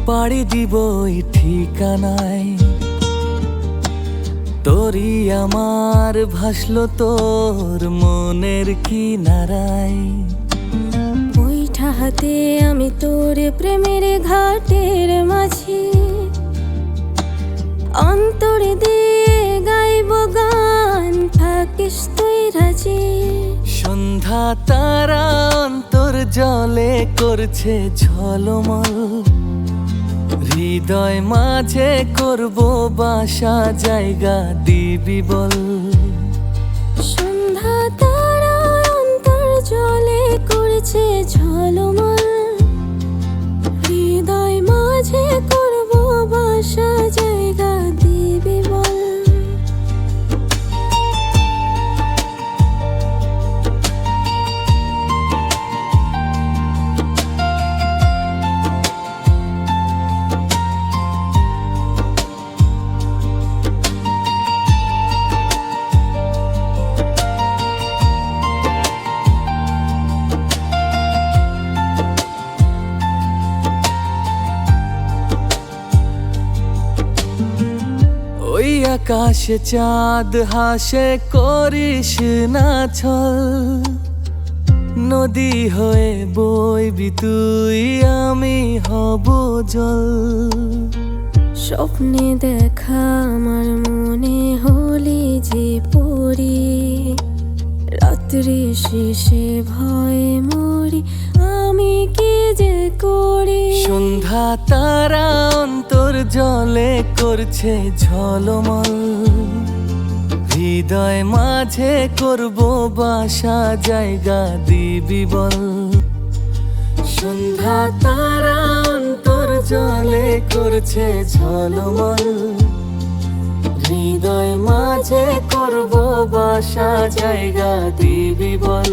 পাড়ি দিব ওই ঠিকানায়, তোরই আমার ভাসলো তোর মনের কিনারায়। বৈঠা হাতে আমি তোর প্রেমের ঘাটের মাঝি, অন্তর দিয়ে গাইব গান, থাকিস তুই রাজি। সন্ধ্যা তারা অন্তর জলে করছে ঝলমল, হৃদয় মাঝে করব বাসা, জায়গা দিবি বল। সন্ধ্যা তারা অন্তর জলে করছে ঝলমল, হৃদয় মাঝে করব বাসা, জায়গা দিবি বল। ওই আকাশে চাঁদ হাসে করিস না ছল, নদী হয়ে বইবি তুই, আমি হব জল। স্বপ্নে দেখা আমার মনে হলি যে পড়ি, রাত্রি শেষে ভয়ে মরি, আমি কি যে করি। সন্ধ্যা তারা অন্তর জলে করছে ঝলমল, হৃদয় মাঝে করব বাসা, জায়গা দিবি বল। সন্ধ্যা তারা অন্তর জলে করছে ঝলমল, হৃদয় মাঝে করব বাসা, জায়গা দিবি বল।